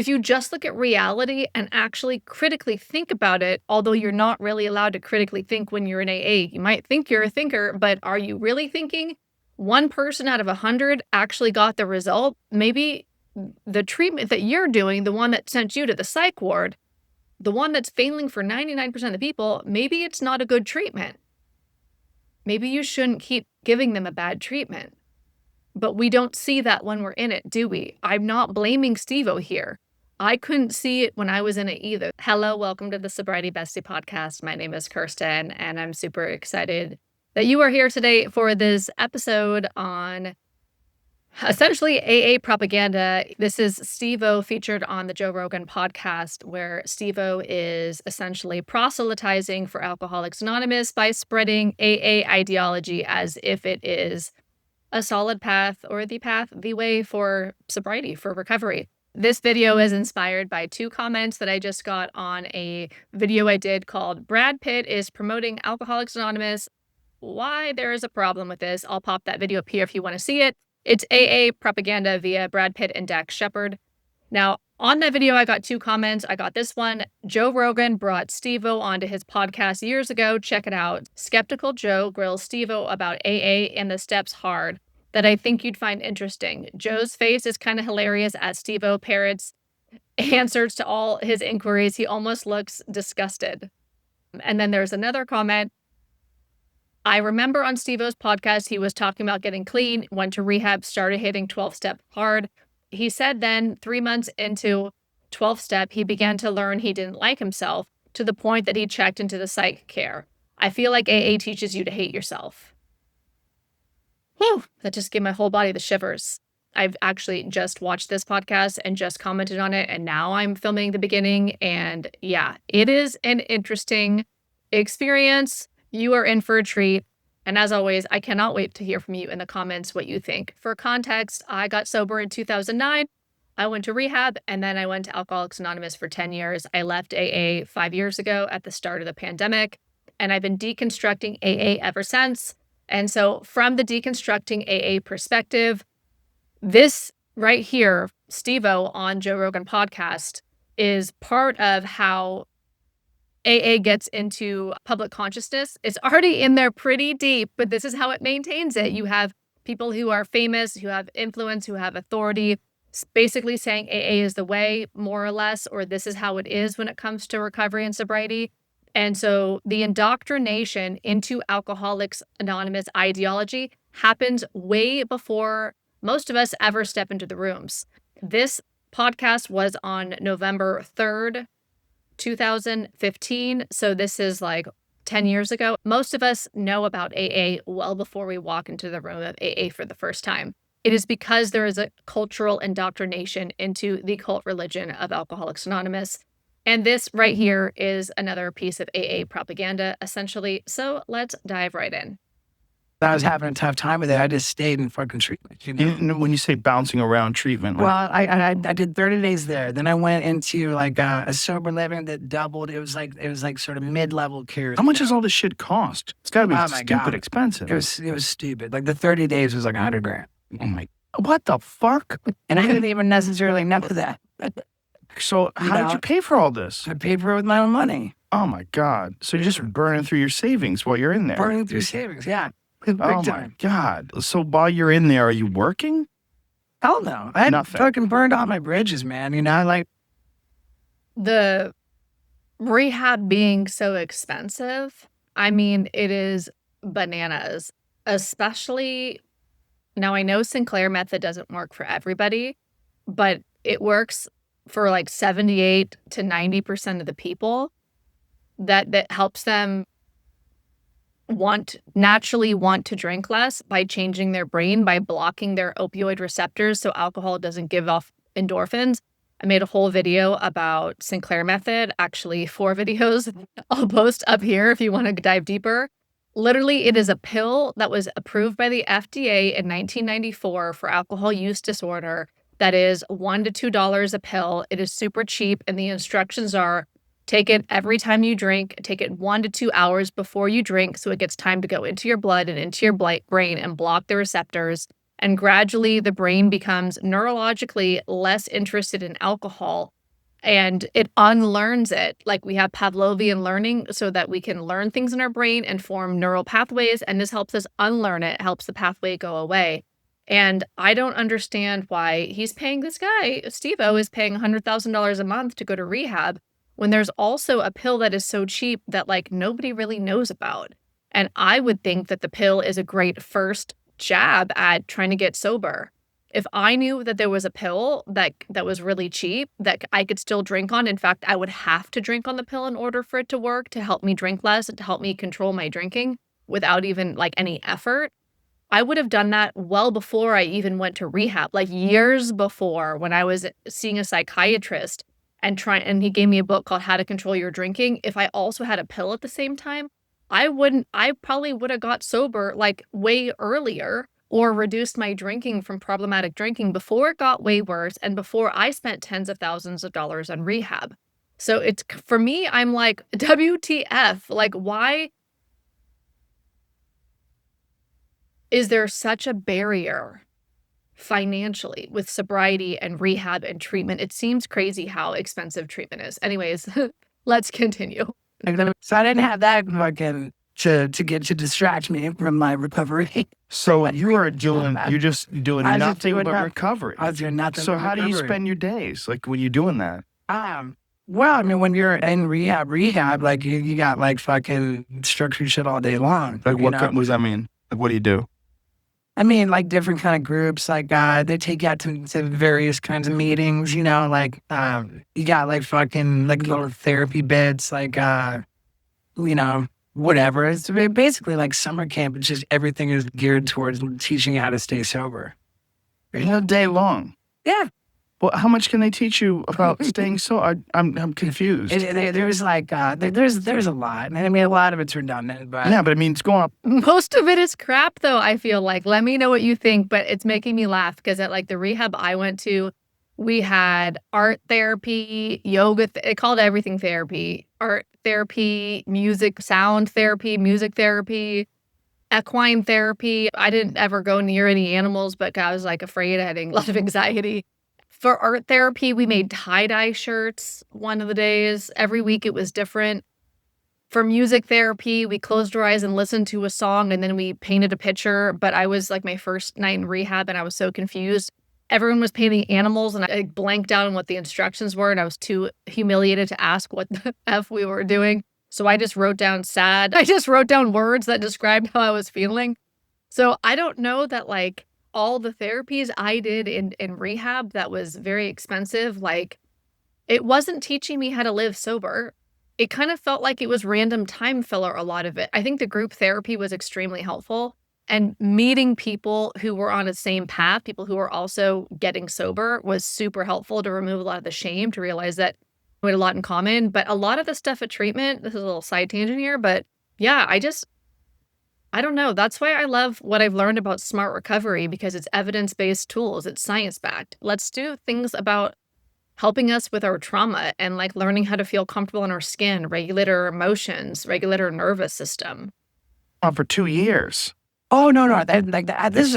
If you just look at reality and actually critically think about it, although you're not really allowed to critically think when you're in AA, you might think you're a thinker, but are you really thinking? One person out of 100 actually got the result. Maybe the treatment that you're doing, the one that sent you to the psych ward, the one that's failing for 99% of the people, maybe it's not a good treatment. Maybe you shouldn't keep giving them a bad treatment. But we don't see that when we're in it, do we? I'm not blaming Steve-O here. I couldn't see it when I was in it either. Hello, welcome to the Sobriety Bestie Podcast. My name is Kirsten, and I'm super excited that you are here today for this episode on essentially AA propaganda. This is Steve-O featured on the Joe Rogan podcast, where Steve-O is essentially proselytizing for Alcoholics Anonymous by spreading AA ideology as if it is a solid path or the way for sobriety, for recovery. This video is inspired by 2 comments that I just got on a video I did called Brad Pitt is Promoting Alcoholics Anonymous. Why there is a problem with this. I'll pop that video up here if you want to see it. It's AA propaganda via Brad Pitt and Dax Shepard. Now, on that video, I got 2 comments. I got this one. Joe Rogan brought Steve-O onto his podcast years ago. Check it out. Skeptical Joe grills Steve-O about AA and the steps hard that I think you'd find interesting. Joe's face is kind of hilarious as Steve-O parrots answers to all his inquiries. He almost looks disgusted. And then there's another comment. I remember on Steve-O's podcast, he was talking about getting clean, went to rehab, started hitting 12-step hard. He said then 3 months into 12-step, he began to learn he didn't like himself to the point that he checked into the psych care. I feel like AA teaches you to hate yourself. Whew, that just gave my whole body the shivers. I've actually just watched this podcast and just commented on it, and now I'm filming the beginning. And yeah, it is an interesting experience. You are in for a treat. And as always, I cannot wait to hear from you in the comments what you think. For context, I got sober in 2009. I went to rehab, and then I went to Alcoholics Anonymous for 10 years. I left AA 5 years ago at the start of the pandemic, and I've been deconstructing AA ever since. And so from the deconstructing AA perspective, this right here, Steve-O on Joe Rogan podcast, is part of how AA gets into public consciousness. It's already in there pretty deep, but this is how it maintains it. You have people who are famous, who have influence, who have authority, basically saying AA is the way, more or less, or this is how it is when it comes to recovery and sobriety. And so the indoctrination into Alcoholics Anonymous ideology happens way before most of us ever step into the rooms. This podcast was on November 3rd, 2015. So this is like 10 years ago. Most of us know about AA well before we walk into the room of AA for the first time. It is because there is a cultural indoctrination into the cult religion of Alcoholics Anonymous. And this right here is another piece of AA propaganda, essentially. So let's dive right in. I was having a tough time with it. I just stayed in fucking treatment. When you say bouncing around treatment, well, I did 30 days there. Then I went into like a sober living that doubled. It was like sort of mid-level care. How much does all this shit cost? It's got to be stupid expensive. It was stupid. Like the 30 days was like $100,000. Oh my! What the fuck? And I didn't even necessarily know that. So how did you pay for all this? I paid for it with my own money. Oh my God! So you're just burning through your savings while you're in there. Burning through savings, yeah. Big oh time. My God! So while you're in there, are you working? Hell no! I had fucking burned all my bridges, man. You know, like the rehab being so expensive. I mean, it is bananas. Especially now, I know Sinclair method doesn't work for everybody, but it works for like 78 to 90% of the people. That helps them naturally want to drink less by changing their brain, by blocking their opioid receptors so alcohol doesn't give off endorphins. I made a whole video about Sinclair method, actually 4 videos. I'll post up here if you want to dive deeper. Literally, it is a pill that was approved by the FDA in 1994 for alcohol use disorder that is $1 to $2 a pill. It is super cheap, and the instructions are take it every time you drink, take it 1 to 2 hours before you drink so it gets time to go into your blood and into your brain and block the receptors. And gradually the brain becomes neurologically less interested in alcohol and it unlearns it. Like we have Pavlovian learning so that we can learn things in our brain and form neural pathways. And this helps us unlearn it, helps the pathway go away. And I don't understand why he's paying this guy, Steve-O is paying $100,000 a month to go to rehab when there's also a pill that is so cheap that like nobody really knows about. And I would think that the pill is a great first jab at trying to get sober. If I knew that there was a pill that was really cheap that I could still drink on, in fact, I would have to drink on the pill in order for it to work, to help me drink less and to help me control my drinking without even like any effort. I would have done that well before I even went to rehab, like years before when I was seeing a psychiatrist and he gave me a book called How to Control Your Drinking. If I also had a pill at the same time, I probably would have got sober like way earlier or reduced my drinking from problematic drinking before it got way worse and before I spent tens of thousands of dollars on rehab. So it's, for me, I'm like, WTF? Like, why is there such a barrier financially with sobriety and rehab and treatment? It seems crazy how expensive treatment is. Anyways, let's continue. So I didn't have that fucking to distract me from my recovery. So you're just doing I was just nothing doing but nothing. recovery. I was doing nothing. So but how do you recovery. spend your days? Like when you're doing that? Well, I mean, when you're in rehab, like you got like fucking structured shit all day long. Like what know? does that mean? Like what do you do? I mean, like different kind of groups, like they take you out to various kinds of meetings, you know, like you got like fucking like little therapy beds, like you know, whatever. It's basically like summer camp. It's just everything is geared towards teaching you how to stay sober. All day long. Yeah. Well, how much can they teach you about staying sober? I'm confused. There's like there's a lot. And I mean, a lot of it's redundant, but Yeah, but I mean, it's going up. Most of it is crap, though, I feel like. Let me know what you think, but it's making me laugh because at like the rehab I went to, we had art therapy, yoga, it called everything therapy, art therapy, sound therapy, music therapy, equine therapy. I didn't ever go near any animals, but I was like afraid, having a lot of anxiety. For art therapy, we made tie-dye shirts one of the days. Every week it was different. For music therapy, we closed our eyes and listened to a song and then we painted a picture. But I was like my first night in rehab and I was so confused. Everyone was painting animals and I blanked out on what the instructions were and I was too humiliated to ask what the F we were doing. So I just wrote down sad. I just wrote down words that described how I was feeling. So I don't know that like all the therapies I did in rehab that was very expensive, like it wasn't teaching me how to live sober. It kind of felt like it was random time filler, a lot of it. I think the group therapy was extremely helpful. And meeting people who were on the same path, people who were also getting sober, was super helpful to remove a lot of the shame, to realize that we had a lot in common. But a lot of the stuff at treatment, this is a little side tangent here, but yeah, I don't know. That's why I love what I've learned about smart recovery, because it's evidence-based tools. It's science-backed. Let's do things about helping us with our trauma and like learning how to feel comfortable in our skin, regulate our emotions, regulate our nervous system. For 2 years. oh no, I'm talking about This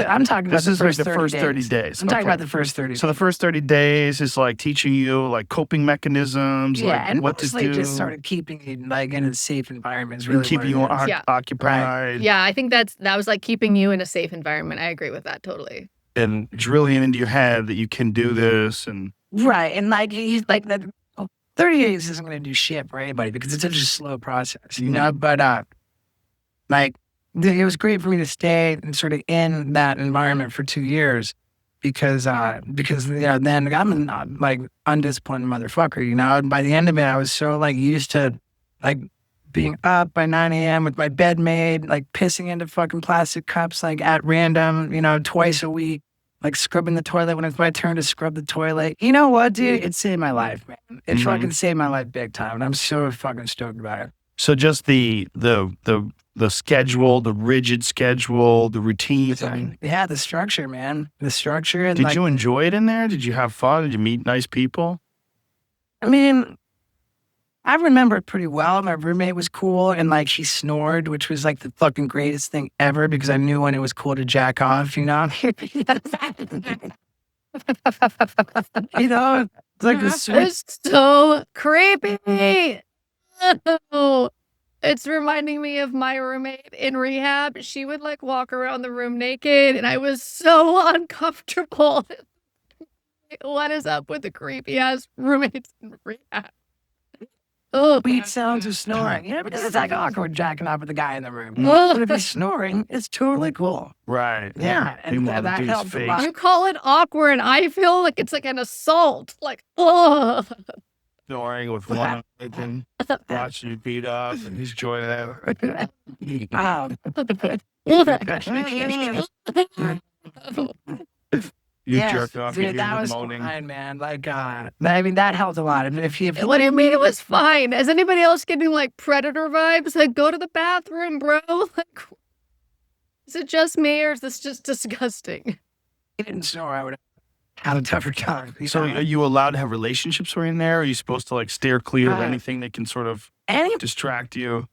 is like the 30 first 30 days. days. I'm talking Okay. about the first 30 So the first 30 days is like teaching you like coping mechanisms, yeah, like and what to mostly do, just sort of keeping you like in a safe environment is and really keeping you what it is. Yeah. occupied, Yeah, I think that was like keeping you in a safe environment. I agree with that totally. and drilling into your head that you can do this. And Right, and like he's like that. 30 days isn't going to do shit for anybody because it's such a slow process, you know. But like it was great for me to stay and sort of in that environment for 2 years because you know then I'm a like undisciplined motherfucker, you know. And by the end of it, I was so like used to like being up by 9 a.m. with my bed made, like pissing into fucking plastic cups like at random, you know, twice a week. Like scrubbing the toilet when it's my turn to scrub the toilet. You know what, dude? It saved my life, man. It fucking saved my life big time, and I'm so fucking stoked about it. so just the schedule, the rigid schedule, the routine. Yeah, the structure, man. The structure. And Did like, you enjoy it in there? Did you have fun? Did you meet nice people? I mean, I remember it pretty well. My roommate was cool, and like he snored, which was like the fucking greatest thing ever because I knew when it was cool to jack off, you know? You know, it's like the sweet. It's so creepy. Oh, it's reminding me of my roommate in rehab. She would like walk around the room naked, and I was so uncomfortable. What is up with the creepy ass roommates in rehab? Oh, Sweet sounds of snoring. Yeah, because it's like awkward jacking off with the guy in the room. But if he's snoring, it's totally cool. Right. Yeah, and Meanwhile, the that dude's helped a fake. lot. you call it awkward. I feel like it's like an assault. Like, oh, Snoring with one eye open, watching you beat up, and he's joining that. You Yes, jerk off, dude, you that hear was the moaning. fine, man. Like, I mean, that helped a lot. If what do you mean it was fine? Is anybody else getting like predator vibes? Like, go to the bathroom, bro. Like, is it just me or is this just disgusting? he didn't snore, I would have had a tougher time. You So know? are you allowed to have relationships when you're in there? Or are you supposed to like steer clear of anything that can sort of distract you?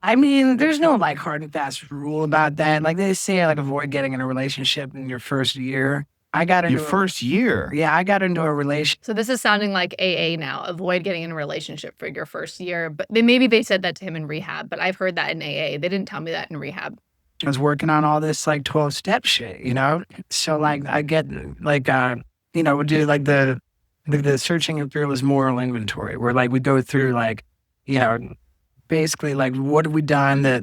I mean, there's no like hard and fast rule about that. Like they say, like avoid getting in a relationship in your first year. I got into Your first year? Yeah, I got into a relationship. So this is sounding like AA now. Avoid getting in a relationship for your first year. But maybe they said that to him in rehab, but I've heard that in AA. They didn't tell me that in rehab. I was working on all this like 12-step shit, you know? So like I get like you know, we do like the searching and fearless moral inventory where like we go through like, you know, basically like what have we done that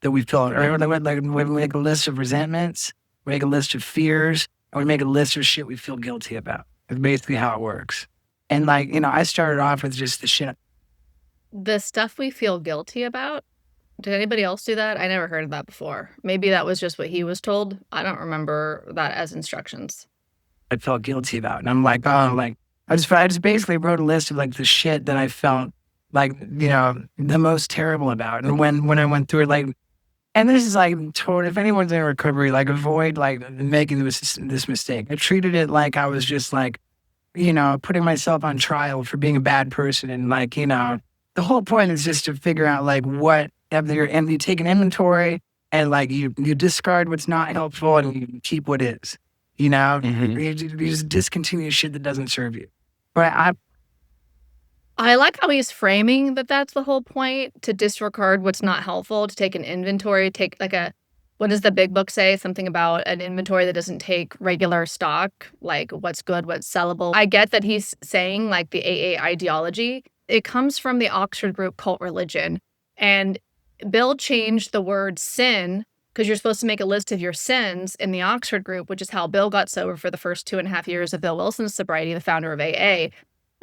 we feel, or like we make a list of resentments, we make a list of fears, and we make a list of shit we feel guilty about. It's basically how it works. And like, you know, I started off with just the shit. The stuff we feel guilty about? Did anybody else do that? I never heard of that before. Maybe that was just what he was told. I don't remember that as instructions. I felt guilty about. And I'm like, oh, like, I just basically wrote a list of like the shit that I felt like, you know, the most terrible about. And when I went through it, like, and this is like total, if anyone's in recovery, like avoid like making this mistake. I treated it like I was just like, you know, putting myself on trial for being a bad person. And like, you know, the whole point is just to figure out like what, and you take an inventory and like you discard what's not helpful and you keep what is, you know, you just discontinue shit that doesn't serve you. But I like how he's framing that that's the whole point, to disregard what's not helpful, to take an inventory, take like what does the big book say? Something about an inventory that doesn't take regular stock, like what's good, what's sellable. I get that he's saying like the AA ideology. It comes from the Oxford group Cult Religion. And Bill changed the word sin because you're supposed to make a list of your sins in the Oxford group, which is how Bill got sober for the first 2.5 years of Bill Wilson's sobriety, the founder of AA.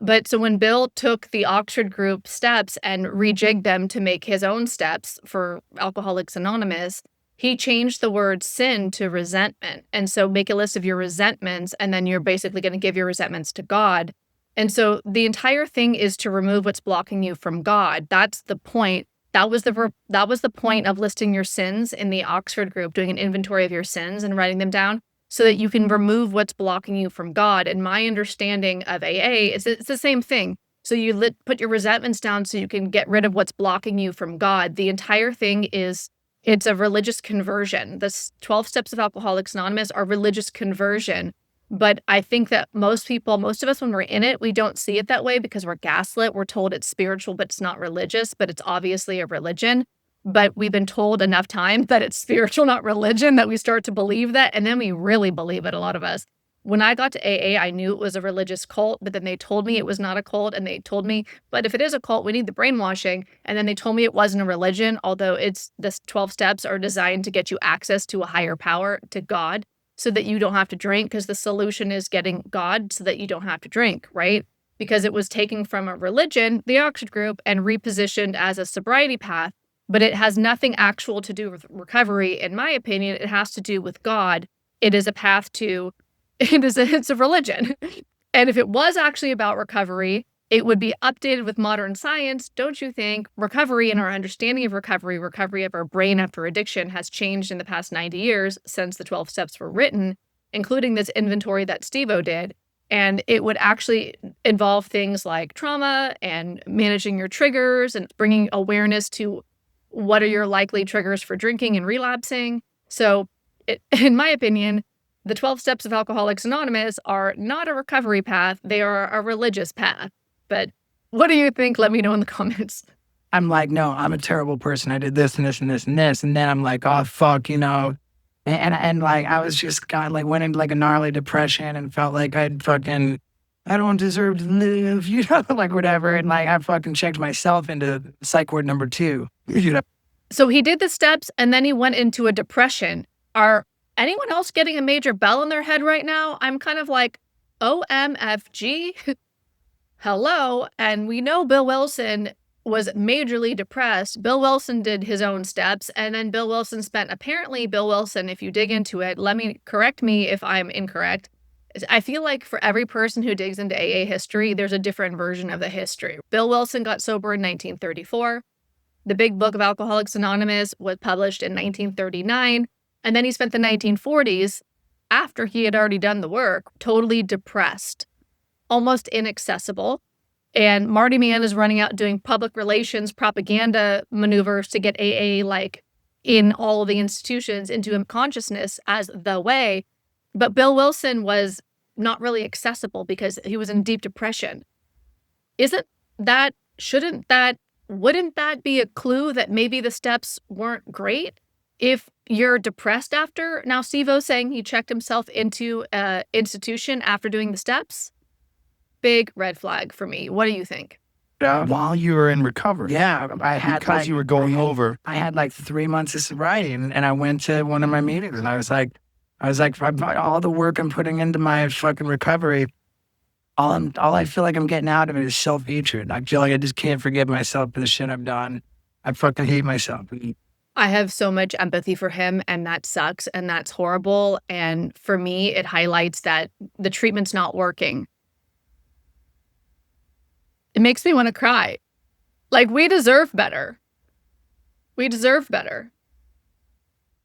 But so when Bill took the Oxford group steps and rejigged them to make his own steps for Alcoholics Anonymous, he changed the word sin to resentment. And so make a list of your resentments, and then you're basically going to give your resentments to God. And so the entire thing is to remove what's blocking you from God. That's the point. That was the point of listing your sins in the Oxford group, doing an inventory of your sins and writing them down so that you can remove what's blocking you from God. And my understanding of AA is it's the same thing. So you put your resentments down so you can get rid of what's blocking you from God. The entire thing it's a religious conversion. The 12 steps of Alcoholics Anonymous are religious conversion. But I think that most of us, when we're in it, we don't see it that way because we're gaslit. We're told it's spiritual, but it's not religious, but it's obviously a religion. But we've been told enough times that it's spiritual, not religion, that we start to believe that. And then we really believe it, a lot of us. When I got to AA, I knew it was a religious cult, but then they told me it was not a cult. And they told me, but if it is a cult, we need the brainwashing. And then they told me it wasn't a religion, although the 12 steps are designed to get you access to a higher power, to God, so that you don't have to drink, because the solution is getting God so that you don't have to drink, right? Because it was taken from a religion, the Oxford group, and repositioned as a sobriety path. But it has nothing actual to do with recovery. In my opinion, it has to do with God. It is a path to, it's a religion. And if it was actually about recovery, it would be updated with modern science. Don't you think recovery and our understanding of recovery of our brain after addiction has changed in the past 90 years since the 12 steps were written, including this inventory that Steve-O did? And it would actually involve things like trauma and managing your triggers and bringing awareness to what are your likely triggers for drinking and relapsing. So, in my opinion, the 12 steps of Alcoholics Anonymous are not a recovery path. They are a religious path. But what do you think? Let me know in the comments. I'm like, no, I'm a terrible person. I did this and this and this and this. And then I'm like, oh, fuck, you know. And like, I was just went into like a gnarly depression and felt like I don't deserve to live, you know, like whatever. And like, I fucking checked myself into psych ward number 2, you know. So he did the steps and then he went into a depression. Are anyone else getting a major bell in their head right now? I'm kind of like, OMFG. Hello. And we know Bill Wilson was majorly depressed. Bill Wilson did his own steps, and then Bill Wilson apparently Bill Wilson, if you dig into it, correct me if I'm incorrect. I feel like for every person who digs into AA history, there's a different version of the history. Bill Wilson got sober in 1934. The Big Book of Alcoholics Anonymous was published in 1939. And then he spent the 1940s, after he had already done the work, totally depressed, almost inaccessible. And Marty Mann is running out doing public relations propaganda maneuvers to get AA like in all of the institutions into consciousness as the way. But Bill Wilson was not really accessible because he was in deep depression. Wouldn't that be a clue that maybe the steps weren't great? If you're depressed after, now Steve-O's saying he checked himself into an institution after doing the steps. Big red flag for me. What do you think? While you were in recovery. Yeah, I had because you were going over. I had like 3 months of sobriety, and I went to one of my meetings, and I was like, all the work I'm putting into my fucking recovery, all I feel like I'm getting out of it is self-hatred. I feel like I just can't forgive myself for the shit I've done. I fucking hate myself. I have so much empathy for him, and that sucks, and that's horrible. And for me, it highlights that the treatment's not working. It makes me want to cry. Like, we deserve better. We deserve better.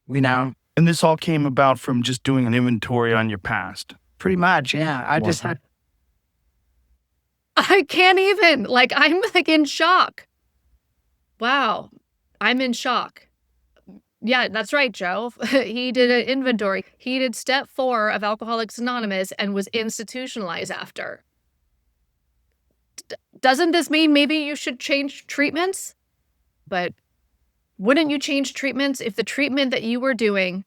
You know? And this all came about from just doing an inventory on your past. Pretty much, yeah. I can't even. Like, I'm like in shock. Wow. I'm in shock. Yeah, that's right, Joe. He did an inventory. He did step 4 of Alcoholics Anonymous and was institutionalized after. Doesn't this mean maybe you should change treatments? But wouldn't you change treatments if the treatment that you were doing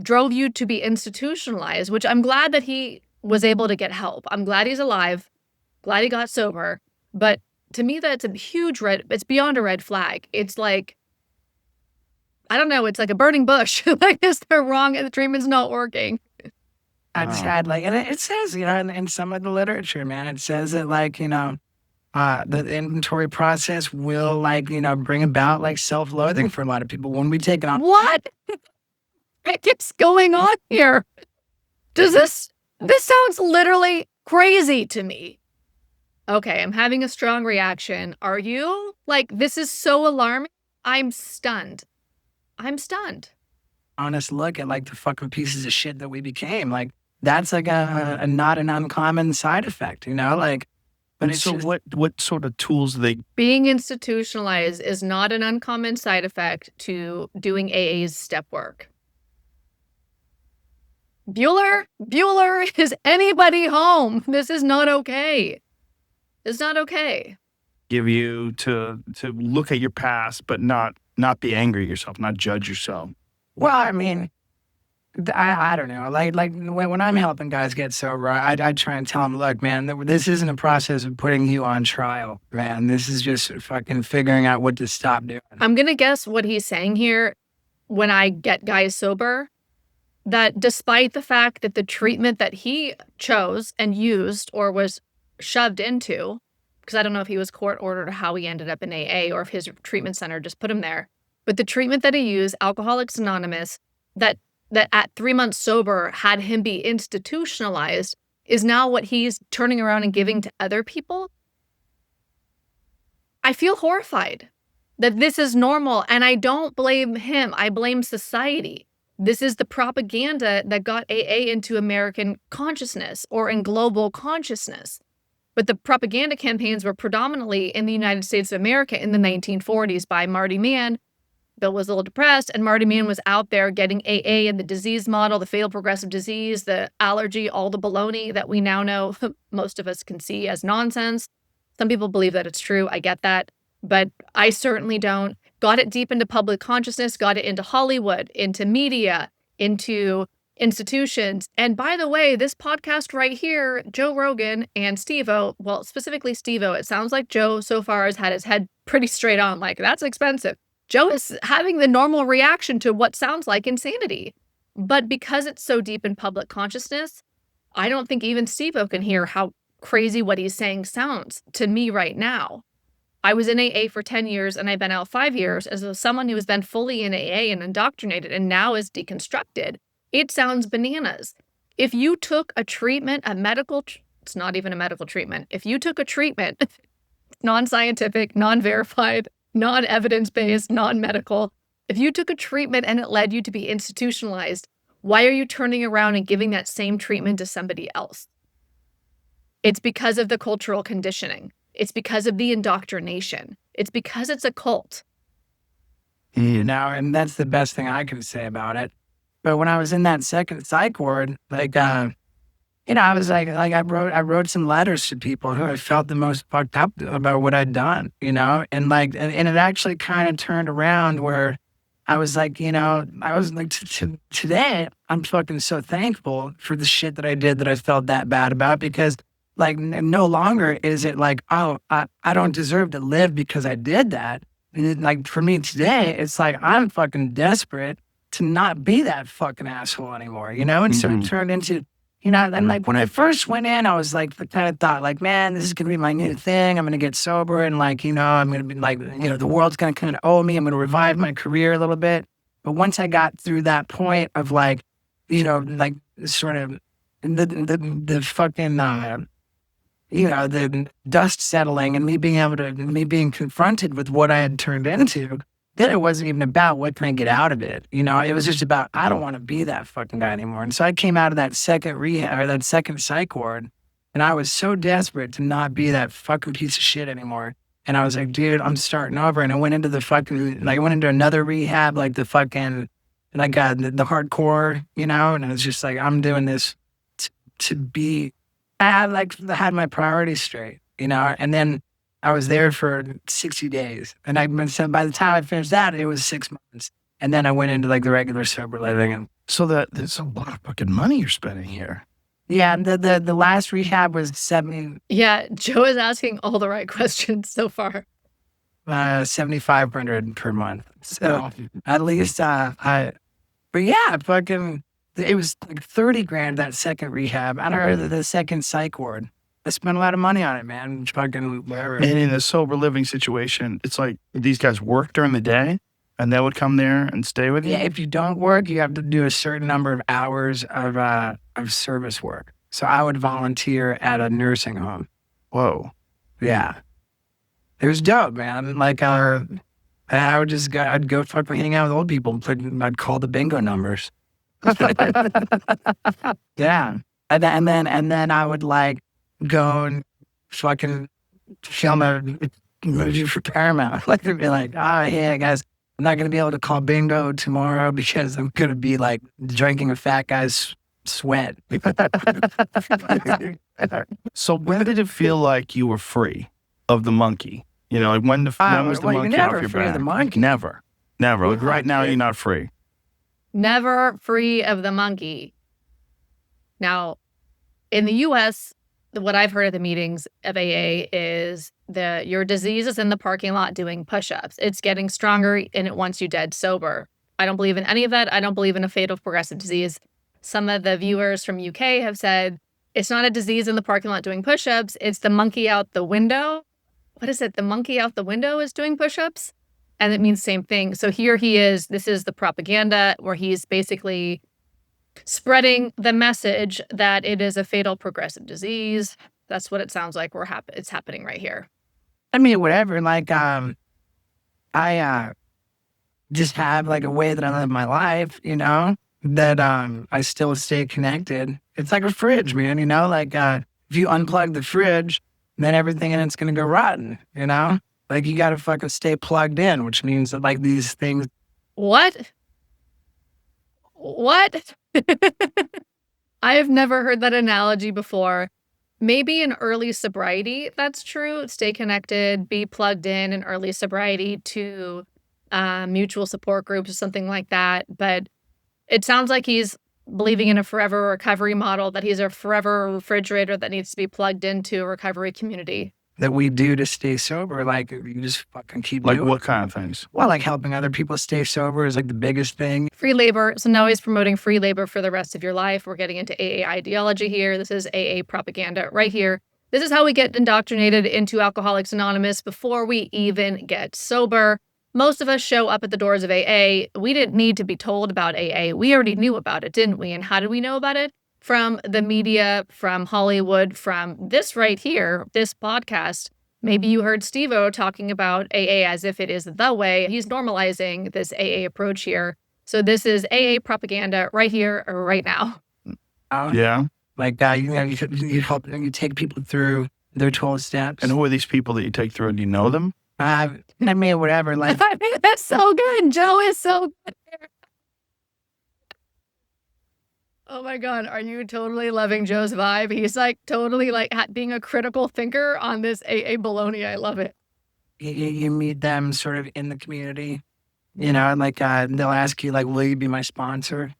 drove you to be institutionalized, which I'm glad that he was able to get help. I'm glad he's alive, glad he got sober. But to me, that's a huge it's beyond a red flag. It's like, I don't know, it's like a burning bush. Like, they're wrong and the treatment's not working. I just had and it says, in some of the literature, man, it says that the inventory process will bring about self-loathing for a lot of people when we take it on. What? What's going on here? This sounds literally crazy to me. Okay, I'm having a strong reaction. Are you? This is so alarming. I'm stunned. Honest look at the fucking pieces of shit that we became. That's a not an uncommon side effect, But and so what sort of tools do they... Being institutionalized is not an uncommon side effect to doing AA's step work. Bueller, is anybody home? This is not okay. It's not okay. Give you to look at your past, but not be angry at yourself, not judge yourself. Well, I mean, I don't know. When I'm helping guys get sober, I try and tell them, look, man, this isn't a process of putting you on trial, man. This is just fucking figuring out what to stop doing. I'm going to guess what he's saying here when I get guys sober, that despite the fact that the treatment that he chose and used or was shoved into, because I don't know if he was court ordered or how he ended up in AA or if his treatment center just put him there, but the treatment that he used, Alcoholics Anonymous, that at 3 months sober had him be institutionalized, is now what he's turning around and giving to other people. I feel horrified that this is normal, and I don't blame him. I blame society. This is the propaganda that got AA into American consciousness or in global consciousness. But the propaganda campaigns were predominantly in the United States of America in the 1940s by Marty Mann. Bill was a little depressed, and Marty Mann was out there getting AA and the disease model, the fatal progressive disease, the allergy, all the baloney that we now know most of us can see as nonsense. Some people believe that it's true. I get that. But I certainly don't. Got it deep into public consciousness, got it into Hollywood, into media, into institutions. And by the way, this podcast right here, Joe Rogan and Steve-O, well, specifically Steve-O, it sounds like Joe so far has had his head pretty straight on, like, that's expensive. Joe is having the normal reaction to what sounds like insanity. But because it's so deep in public consciousness, I don't think even Steve-O can hear how crazy what he's saying sounds to me right now. I was in AA for 10 years and I've been out 5 years as someone who has been fully in AA and indoctrinated and now is deconstructed. It sounds bananas. If you took a treatment, it's not even a medical treatment. If you took a treatment, non-scientific, non-verified, non-evidence-based, non-medical, if you took a treatment and it led you to be institutionalized, why are you turning around and giving that same treatment to somebody else? It's because of the cultural conditioning. It's because of the indoctrination. It's because it's a cult. And that's the best thing I can say about it. But when I was in that second psych ward, I was I wrote some letters to people who I felt the most fucked up about what I'd done, and it actually kind of turned around where I was like, I was like, today I'm fucking so thankful for the shit that I did that I felt that bad about, because no longer is it like, oh, I don't deserve to live because I did that. And for me today, it's like, I'm fucking desperate to not be that fucking asshole anymore, And so it turned into, and when I first went in, I was like, the kind of thought man, this is going to be my new thing. I'm going to get sober and I'm going to be the world's going to kind of owe me. I'm going to revive my career a little bit. But once I got through that point of sort of the fucking, the dust settling and me being confronted with what I had turned into, then it wasn't even about what can I get out of it. It was just about, I don't want to be that fucking guy anymore. And so I came out of that second rehab or that second psych ward, and I was so desperate to not be that fucking piece of shit anymore. And I was like, dude, I'm starting over. And I went into I went into another rehab, and I got the hardcore, and I was just like, I'm doing this to be, I had my priorities straight, and then I was there for 60 days. And by the time I finished that, it was 6 months. And then I went into the regular sober living. And so there's a lot of fucking money you're spending here. Yeah, the last rehab was 70. Yeah, Joe is asking all the right questions so far. $7,500 per month. So at least but yeah, fucking, it was $30,000 that second rehab. I don't know, the second psych ward. I spent a lot of money on it, man. Fucking whatever. And in a sober living situation, it's like these guys work during the day and they would come there and stay with you? Yeah, if you don't work, you have to do a certain number of hours of service work. So I would volunteer at a nursing home. Whoa. Yeah. It was dope, man. I'd go fucking hang out with old people and I'd call the bingo numbers. Yeah. And then I would go and fucking film a movie for Paramount. They'd be like, oh, yeah, guys, I'm not going to be able to call bingo tomorrow because I'm going to be drinking a fat guy's sweat. So when did it feel like you were free of the monkey? When was the monkey off your back? The monkey. Never. Right now, you're not free. Never free of the monkey. Now, in the U.S., what I've heard at the meetings of AA is your disease is in the parking lot doing push-ups. It's getting stronger and it wants you dead sober. I don't believe in any of that. I don't believe in a fatal progressive disease. Some of the viewers from UK have said it's not a disease in the parking lot doing push-ups. It's the monkey out the window. What is it? The monkey out the window is doing push-ups? And it means the same thing. So here he is. This is the propaganda where he's basically spreading the message that it is a fatal progressive disease. That's what it sounds like it's happening right here. I mean, whatever. I just have a way that I live my life, that I still stay connected. It's like a fridge, man, you know, like if you unplug the fridge, then everything in it's going to go rotten, you know? Like you got to fucking stay plugged in, which means that like these things. What? I have never heard that analogy before. Maybe in early sobriety, that's true. Stay connected, be plugged in early sobriety to mutual support groups or something like that. But it sounds like he's believing in a forever recovery model, that he's a forever refrigerator that needs to be plugged into a recovery community. That we do to stay sober, like you just fucking keep Like doing. what kind of things? Well, like helping other people stay sober is like the biggest thing. Free labor. So now he's promoting free labor for the rest of your life. We're getting into AA ideology here. This is AA propaganda right here. This is how we get indoctrinated into Alcoholics Anonymous before we even get sober. Most of us show up at the doors of AA. We didn't need to be told about AA. We already knew about it, didn't we? And how did we know about it? From the media, from Hollywood, from this right here, this podcast. Maybe you heard Steve-O talking about AA as if it is the way. He's normalizing this AA approach here. So this is AA propaganda right here, right now. Yeah. Like you know, you help, you take people through their 12 steps. And who are these people that you take through? Do you know them? I mean, whatever. Like I mean, that's so good. Joe is so good. Oh my God, are you totally loving Joe's vibe? He's like totally like being a critical thinker on this AA baloney. I love it. you meet them sort of in the community, you know, and like they'll ask you like, "Will you be my sponsor?"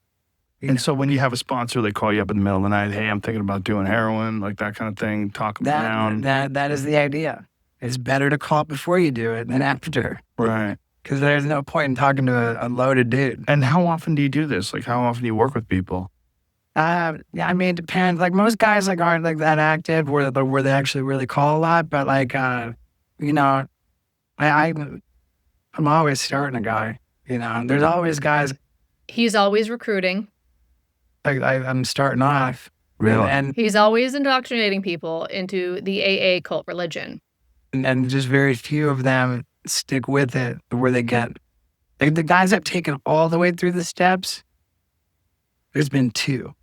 And so when you have a sponsor, they call you up in the middle of the night. Hey, I'm thinking about doing heroin, like that kind of thing. Talk them down. That is the idea. It's better to call before you do it than after. Right. Because there's no point in talking to a loaded dude. And how often do you do this? Like, how often do you work with people? Yeah, I mean, it depends. Like most guys like aren't like that active where they actually really call a lot. But like, you know, I'm always starting a guy. You know, there's always guys. He's always recruiting. I'm starting off. Really? And He's always indoctrinating people into the AA cult religion. and just very few of them stick with it where they get. Like the guys I've taken all the way through the steps, there's been two.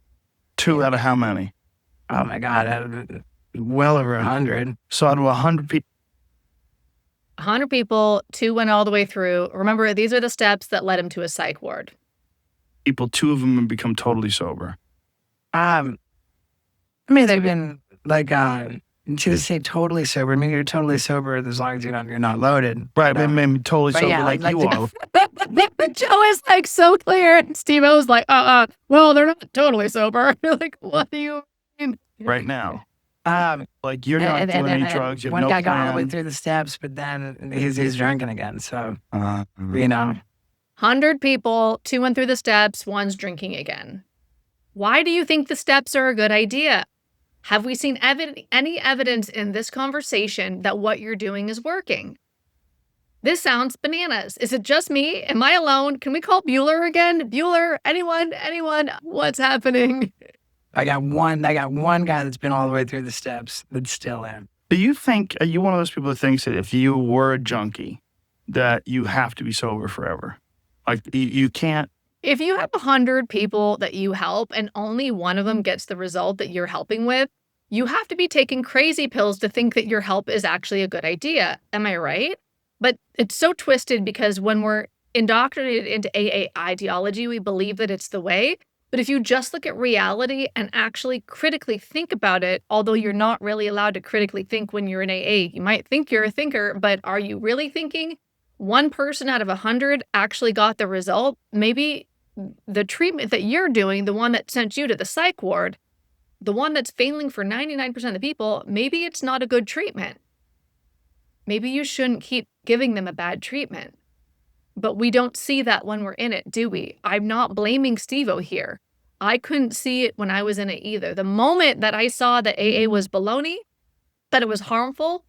2 out of how many? Oh my God, out of well over 100. So out of 100 people. 100 people, 2 went all the way through. Remember, these are the steps that led him to a psych ward. 2 of them have become totally sober. I mean, they've been like, to say totally sober. I mean, you're totally sober as long as you're not loaded. Right, but maybe totally But sober yeah, like you are. Joe is like so clear. And Steve-O's like, well, they're not totally sober. You're like, what do you mean? Right now. Um, Like you're not doing any drugs. You have one no guy got all the way plan. through the steps, but then he's drinking again. So, you know. 100 people, 2 went through the steps, 1's drinking again. Why do you think the steps are a good idea? Have we seen any evidence in this conversation that what you're doing is working? This sounds bananas. Is it just me? Am I alone? Can we call Bueller again? Bueller, anyone? What's happening? I got one guy that's been all the way through the steps that's still in. Do you think, are you one of those people that thinks that if you were a junkie, that you have to be sober forever? Like you can't. If you have 100 people that you help and only one of them gets the result that you're helping with, you have to be taking crazy pills to think that your help is actually a good idea. Am I right? But it's so twisted because when we're indoctrinated into AA ideology, we believe that it's the way. But if you just look at reality and actually critically think about it, although you're not really allowed to critically think when you're in AA, you might think you're a thinker, but are you really thinking? One person out of 100 actually got the result. Maybe the treatment that you're doing, the one that sent you to the psych ward, the one that's failing for 99% of the people, maybe it's not a good treatment. Maybe you shouldn't keep giving them a bad treatment. But we don't see that when we're in it, do we? I'm not blaming Steve-O here. I couldn't see it when I was in it either. The moment that I saw that AA was baloney, that it was harmful,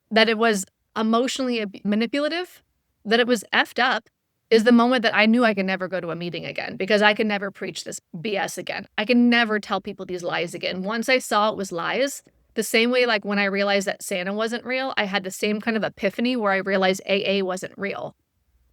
that it was emotionally manipulative, that it was effed up, is the moment that I knew I could never go to a meeting again because I could never preach this BS again. I can never tell people these lies again. Once I saw it was lies, the same way like when I realized that Santa wasn't real, I had the same kind of epiphany where I realized AA wasn't real.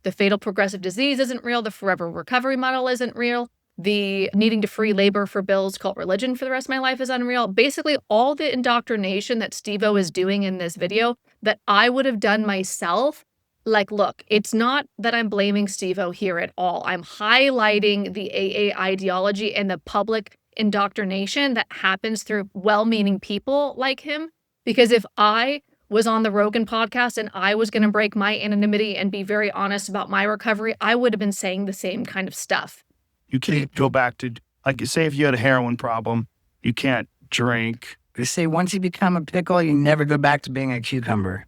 The fatal progressive disease isn't real. The forever recovery model isn't real. the needing to free labor for bills called religion for the rest of my life is unreal. Basically, all the indoctrination that Steve-O is doing in this video that I would have done myself. Like, look, it's not that I'm blaming Steve-O here at all. I'm highlighting the AA ideology and the public indoctrination that happens through well-meaning people like him. Because if I was on the Rogan podcast and I was going to break my anonymity and be very honest about my recovery, I would have been saying the same kind of stuff. You can't go back to, like, say if you had a heroin problem, you can't drink. They say once you become a pickle, you never go back to being a cucumber.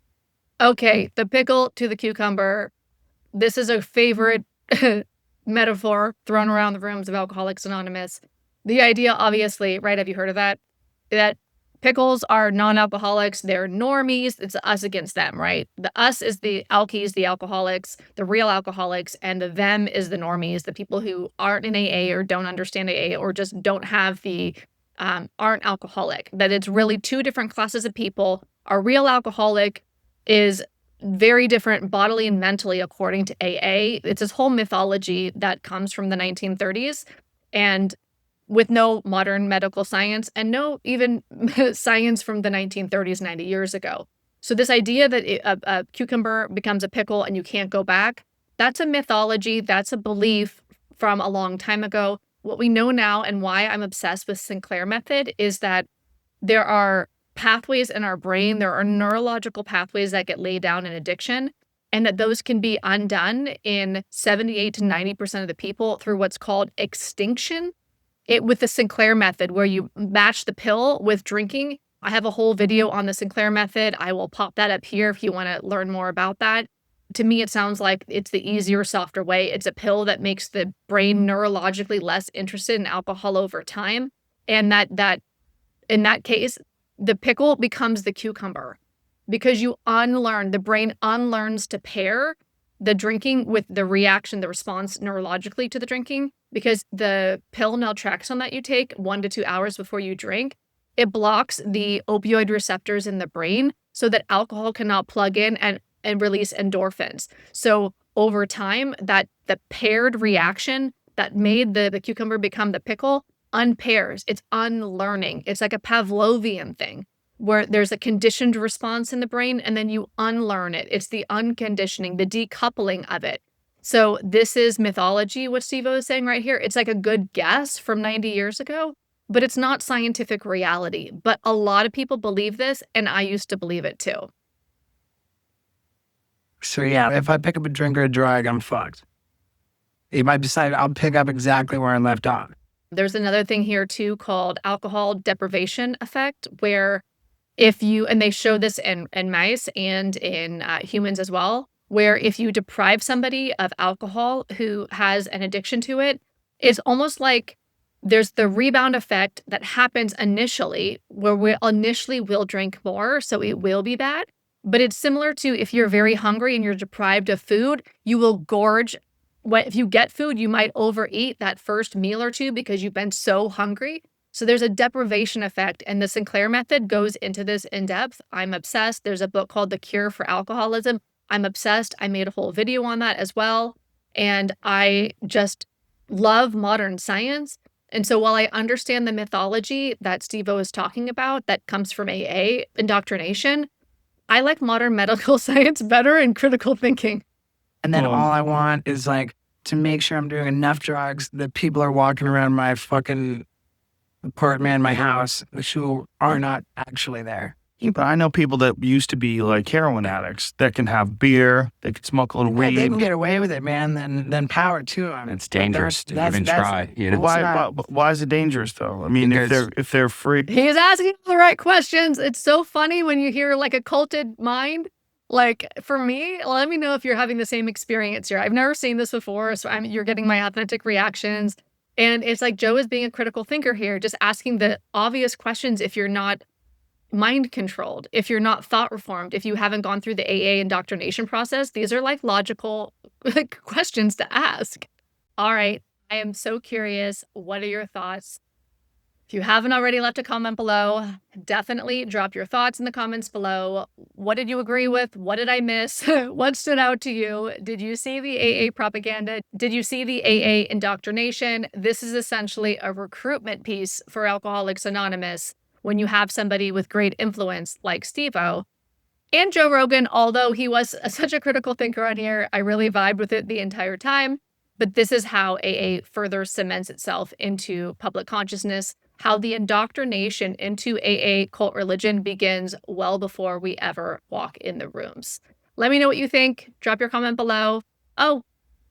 Okay, the pickle to the cucumber. This is a favorite metaphor thrown around the rooms of Alcoholics Anonymous. The idea, obviously, right? Have you heard of that? That pickles are non-alcoholics. They're normies. It's us against them, right? The us is the alkies, the alcoholics, the real alcoholics, and the them is the normies, the people who aren't in AA or don't understand AA or just don't have the, aren't alcoholic. That it's really two different classes of people. A real alcoholic is very different bodily and mentally according to AA. It's this whole mythology that comes from the 1930s and with no modern medical science and no even science from the 1930s, 90 years ago. So this idea that a cucumber becomes a pickle and you can't go back, that's a mythology, that's a belief from a long time ago. What we know now and why I'm obsessed with Sinclair method is that there are pathways in our brain, there are neurological pathways that get laid down in addiction, and that those can be undone in 78 to 90% of the people through what's called extinction. With the Sinclair method, where you match the pill with drinking. I have a whole video on the Sinclair method. I will pop that up here if you want to learn more about that. To me, it sounds like it's the easier, softer way. It's a pill that makes the brain neurologically less interested in alcohol over time. And that in that case, the pickle becomes the cucumber because the brain unlearns to pair the drinking with the reaction, the response neurologically to the drinking, because the pill naltrexone that you take 1 to 2 hours before you drink, it blocks the opioid receptors in the brain so that alcohol cannot plug in and release endorphins. So over time, that the paired reaction that made the cucumber become the pickle unpairs. It's unlearning. It's like a Pavlovian thing where there's a conditioned response in the brain and then you unlearn it. It's the unconditioning, the decoupling of it. So this is mythology, what Steve-O is saying right here. It's like a good guess from 90 years ago, but it's not scientific reality. But a lot of people believe this, and I used to believe it too. So yeah, if I pick up a drink or a drug, I'm fucked. If I decide I'll pick up exactly where I left off. There's another thing here too called alcohol deprivation effect, where if you, and they show this in mice and in humans as well, where if you deprive somebody of alcohol who has an addiction to it, it's almost like there's the rebound effect that happens initially, where we initially will drink more, so it will be bad. But it's similar to if you're very hungry and you're deprived of food, you will gorge. If you get food, you might overeat that first meal or two because you've been so hungry. So there's a deprivation effect, and the Sinclair method goes into this in depth. I'm obsessed. There's a book called The Cure for Alcoholism. I'm obsessed. I made a whole video on that as well. And I just love modern science. And so while I understand the mythology that Steve-O is talking about that comes from AA, indoctrination, I like modern medical science better and critical thinking. And then all I want is like to make sure I'm doing enough drugs that people are walking around my fucking apartment, my house, who are not actually there. Yeah, but I know people that used to be like heroin addicts that can have beer, they can smoke a little weed. They can get away with it, man. Then power to them. It's dangerous to even try. You know? Why is it dangerous though? I mean, if they're free. He's asking the right questions. It's so funny when you hear like a culted mind. Like for me, let me know if you're having the same experience here. I've never seen this before, so you're getting my authentic reactions. And it's like Joe is being a critical thinker here, just asking the obvious questions if you're not mind controlled, if you're not thought reformed, if you haven't gone through the AA indoctrination process. These are like logical questions to ask. All right. I am so curious. What are your thoughts? If you haven't already left a comment below, definitely drop your thoughts in the comments below. What did you agree with? What did I miss? What stood out to you? Did you see the AA propaganda? Did you see the AA indoctrination? This is essentially a recruitment piece for Alcoholics Anonymous when you have somebody with great influence like Steve-O. And Joe Rogan, although he was such a critical thinker on here, I really vibed with it the entire time. But this is how AA further cements itself into public consciousness, how the indoctrination into AA cult religion begins well before we ever walk in the rooms. Let me know what you think. Drop your comment below. Oh,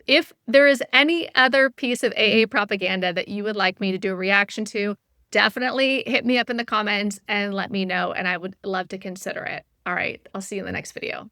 if there is any other piece of AA propaganda that you would like me to do a reaction to, definitely hit me up in the comments and let me know, and I would love to consider it. All right, I'll see you in the next video.